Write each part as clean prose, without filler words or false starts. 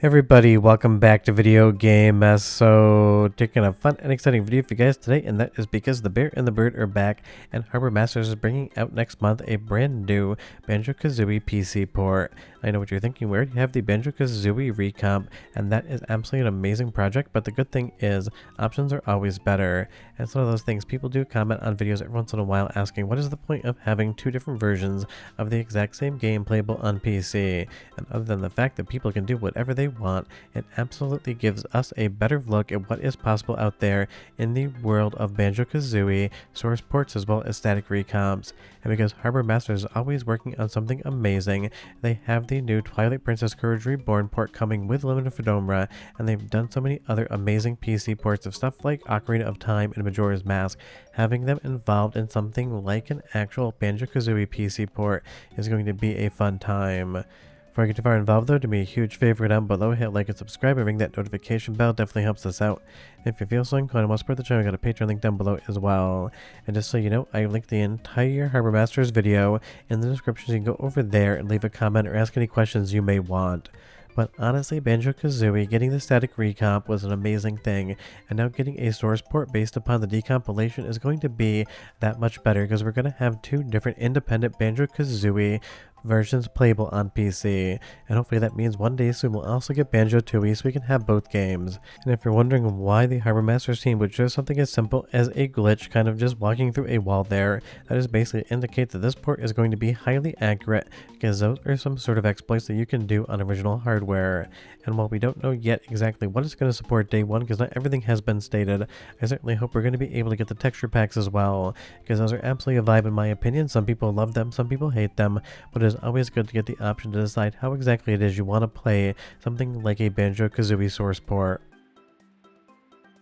Everybody, welcome back to Video Game Mess. So, taking a fun and exciting video for you guys today, and that is because the Bear and the Bird are back, and Harbour Masters is bringing out next month a brand new Banjo Kazooie PC port. I know what you're thinking, we already have the Banjo Kazooie Recomp, and that is absolutely an amazing project, but the good thing is, options are always better. And it's one of those things, people do comment on videos every once in a while asking, what is the point of having two different versions of the exact same game playable on PC? And other than the fact that people can do whatever they want, it absolutely gives us a better look at what is possible out there in the world of Banjo Kazooie, source ports as well as static recomps. And because Harbour Masters is always working on something amazing, they have the new Twilight Princess Courage Reborn port coming with Limited Phenomena, and they've done so many other amazing PC ports of stuff like Ocarina of Time and Majora's Mask. Having them involved in something like an actual Banjo Kazooie PC port is going to be a fun time. Before I get too far involved though, do me a huge favor down below, hit like and subscribe and ring that notification bell, definitely helps us out. And if you feel so inclined and want to support the channel, I got a Patreon link down below as well. And just so you know, I linked the entire Harbour Masters video in the description, so you can go over there and leave a comment or ask any questions you may want. But honestly, Banjo Kazooie getting the static recomp was an amazing thing, and now getting a source port based upon the decompilation is going to be that much better, because we're going to have two different independent Banjo Kazooie versions playable on PC, and hopefully that means one day soon we'll also get Banjo Tooie so we can have both games. And if you're wondering why the Harbour Masters team would show something as simple as a glitch kind of just walking through a wall there, that is basically to indicate that this port is going to be highly accurate, because those are some sort of exploits that you can do on original hardware. And while we don't know yet exactly what it's going to support day one, because not everything has been stated, I certainly hope we're going to be able to get the texture packs as well, because those are absolutely a vibe in my opinion. Some people love them, some people hate them, but it's always good to get the option to decide how exactly it is you want to play something like a Banjo Kazooie source port.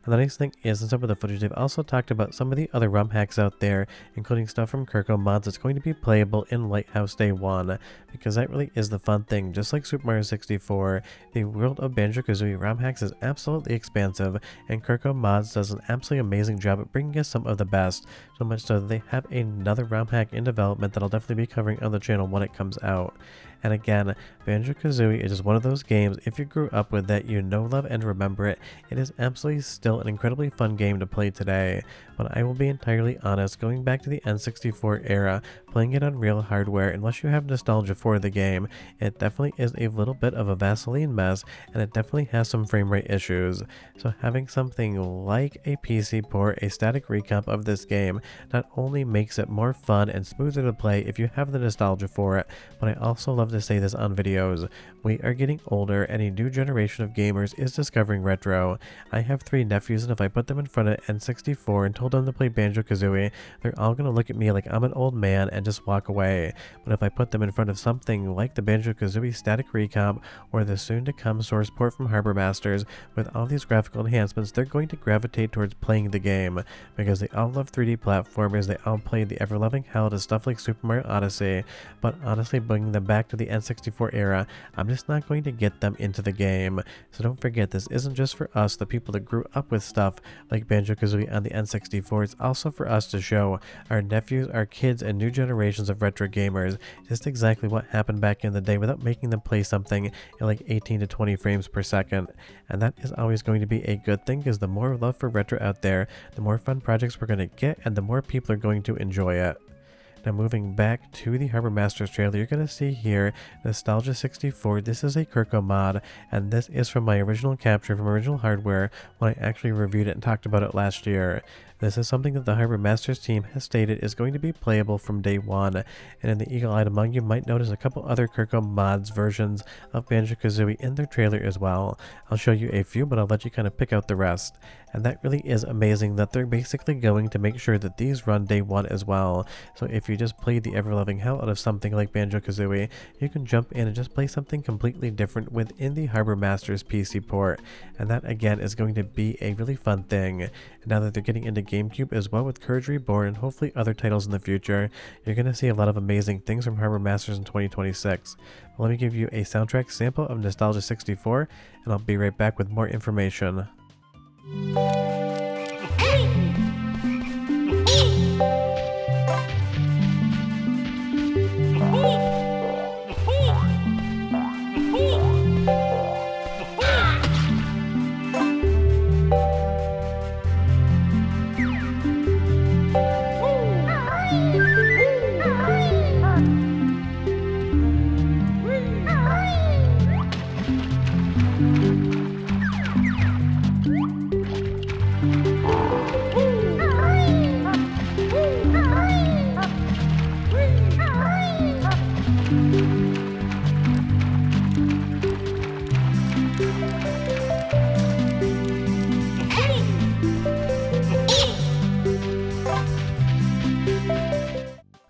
And the nice thing is, in some of the footage, they've also talked about some of the other ROM hacks out there, including stuff from Kirko mods that's going to be playable in Lighthouse Day 1, because that really is the fun thing. Just like Super Mario 64, the world of Banjo Kazooie ROM hacks is absolutely expansive, and Kirko mods does an absolutely amazing job at bringing us some of the best, so much so that they have another ROM hack in development that I'll definitely be covering on the channel when it comes out. And again, Banjo Kazooie is just one of those games, if you grew up with it, you know, love, and remember it. It is absolutely still an incredibly fun game to play today. But I will be entirely honest, going back to the N64 era, playing it on real hardware, unless you have nostalgia for the game, it definitely is a little bit of a Vaseline mess, and it definitely has some frame rate issues. So having something like a PC port, a static recomp of this game, not only makes it more fun and smoother to play if you have the nostalgia for it, but I also love to say this on videos. We are getting older, and a new generation of gamers is discovering retro. I have 3 nephews, and if I put them in front of N64 and told them to play Banjo Kazooie, they're all gonna look at me like I'm an old man and just walk away. But if I put them in front of something like the Banjo Kazooie Static Recomp or the soon to come source port from Harbour Masters with all these graphical enhancements, they're going to gravitate towards playing the game, because they all love 3D platformers, they all play the ever-loving hell to stuff like Super Mario Odyssey. But honestly, bringing them back to the N64 era, I'm just not going to get them into the game. So don't forget, this isn't just for us, the people that grew up with stuff like Banjo Kazooie on the N64, it's also for us to show our nephews, our kids, and new generations of retro gamers just exactly what happened back in the day without making them play something at like 18 to 20 frames per second. And that is always going to be a good thing, because the more love for retro out there, the more fun projects we're going to get, and the more people are going to enjoy it. Now moving back to the Harbour Masters trailer, you're going to see here Nostalgia 64. This is a Kirko mod, and this is from my original capture from original hardware when I actually reviewed it and talked about it last year. This is something that the Harbour Masters team has stated is going to be playable from day 1, and in the eagle-eyed among you might notice a couple other Kirko mods versions of Banjo Kazooie in their trailer as well. I'll show you a few, but I'll let you kind of pick out the rest. And that really is amazing that they're basically going to make sure that these run day 1 as well. So if you just played the ever-loving hell out of something like Banjo Kazooie, you can jump in and just play something completely different within the Harbour Masters PC port. And that again is going to be a really fun thing. And now that they're getting into GameCube as well with Courage Reborn and hopefully other titles in the future, you're going to see a lot of amazing things from Harbour Masters in 2026. Let me give you a soundtrack sample of Nostalgia 64, and I'll be right back with more information.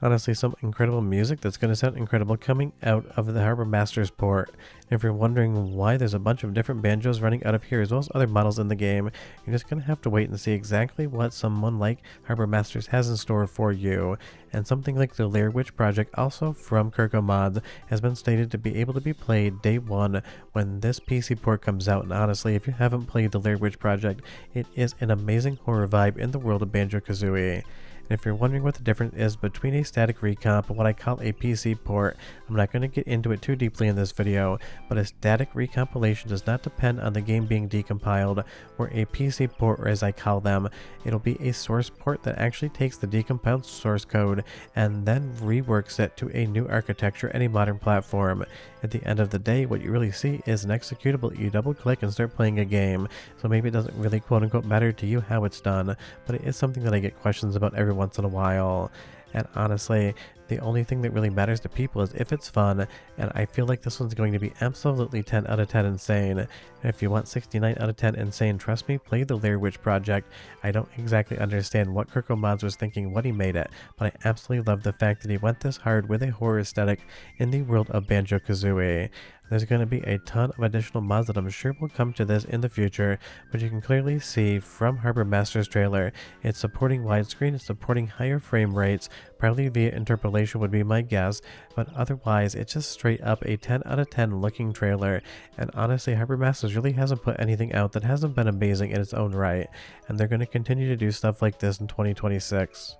Honestly, some incredible music that's going to sound incredible coming out of the Harbour Masters port. And if you're wondering why there's a bunch of different banjos running out of here as well as other models in the game, you're just going to have to wait and see exactly what someone like Harbour Masters has in store for you. And something like the Lair Witch project, also from Kirko Mods, has been stated to be able to be played day one when this PC port comes out. And honestly, if you haven't played the Lair Witch project, it is an amazing horror vibe in the world of Banjo Kazooie. And if you're wondering what the difference is between a static recomp and what I call a PC port, I'm not going to get into it too deeply in this video, but a static recompilation does not depend on the game being decompiled, or a PC port, or as I call them, it'll be a source port that actually takes the decompiled source code and then reworks it to a new architecture and a modern platform. At the end of the day, what you really see is an executable. You double click and start playing a game, so maybe it doesn't really quote unquote matter to you how it's done, but it is something that I get questions about every once in a while. And honestly, the only thing that really matters to people is if it's fun, and I feel like this one's going to be absolutely 10 out of 10 insane. And if you want 69 out of 10 insane, trust me, play the Lair Witch project. I don't exactly understand what Kirko Mods was thinking when he made it, but I absolutely love the fact that he went this hard with a horror aesthetic in the world of Banjo Kazooie. There's going to be a ton of additional mods that I'm sure will come to this in the future, but you can clearly see from Harbour Masters trailer, it's supporting widescreen, it's supporting higher frame rates, probably via interpolation would be my guess, but otherwise it's just straight up a 10 out of 10 looking trailer. And honestly, Harbour Masters really hasn't put anything out that hasn't been amazing in its own right, and they're going to continue to do stuff like this in 2026.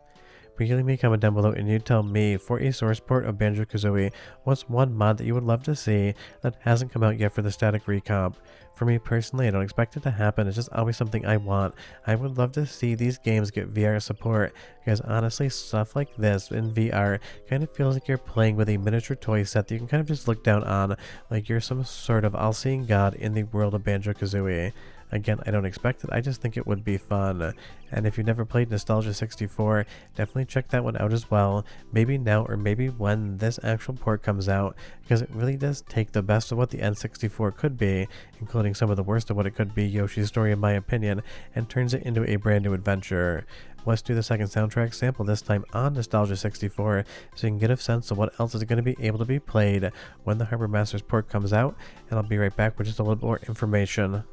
But leave me a comment down below and you tell me, for a source port of Banjo Kazooie, what's one mod that you would love to see that hasn't come out yet for the static recomp? For me personally, I don't expect it to happen, it's just always something I want. I would love to see these games get VR support, because honestly, stuff like this in VR kind of feels like you're playing with a miniature toy set that you can kind of just look down on, like you're some sort of all-seeing god in the world of Banjo Kazooie. Again, I don't expect it, I just think it would be fun. And if you've never played Nostalgia 64, definitely check that one out as well. Maybe now or maybe when this actual port comes out, because it really does take the best of what the N64 could be, including some of the worst of what it could be, Yoshi's Story in my opinion, and turns it into a brand new adventure. Let's do the second soundtrack sample, this time on Nostalgia 64, so you can get a sense of what else is going to be able to be played when the Harbour Masters port comes out, and I'll be right back with just a little more information.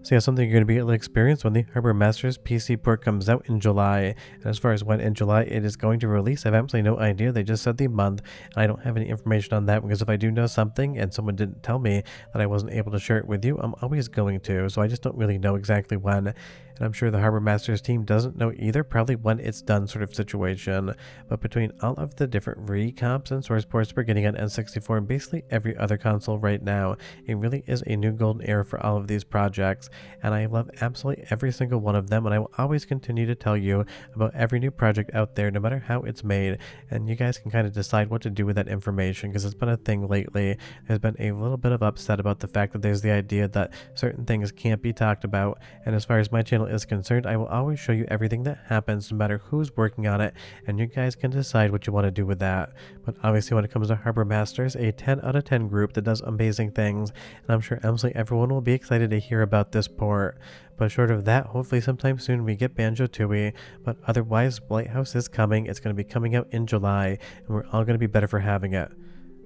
So yeah, something you're going to be able to experience when the Harbour Masters PC port comes out in July. And as far as when in July it is going to release, I have absolutely no idea. They just said the month, and I don't have any information on that, because if I do know something and someone didn't tell me that I wasn't able to share it with you, I'm always going to. So I just don't really know exactly when. And I'm sure the Harbour Masters team doesn't know either, probably when it's done sort of situation. But between all of the different recomps and source ports we're getting on N64 and basically every other console right now, it really is a new golden era for all of these projects. And I love absolutely every single one of them, and I will always continue to tell you about every new project out there, no matter how it's made. And you guys can kind of decide what to do with that information, because it's been a thing lately. There's been a little bit of upset about the fact that there's the idea that certain things can't be talked about. And as far as my channel is concerned, I will always show you everything that happens, no matter who's working on it, and you guys can decide what you want to do with that. But obviously, when it comes to Harbour Masters, a 10 out of 10 group that does amazing things, and I'm sure absolutely everyone will be excited to hear about this port. But short of that, hopefully sometime soon we get Banjo Tooie, but otherwise Lighthouse is coming. It's going to be coming out in July, and we're all going to be better for having it.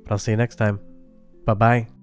But I'll see you next time. Bye bye.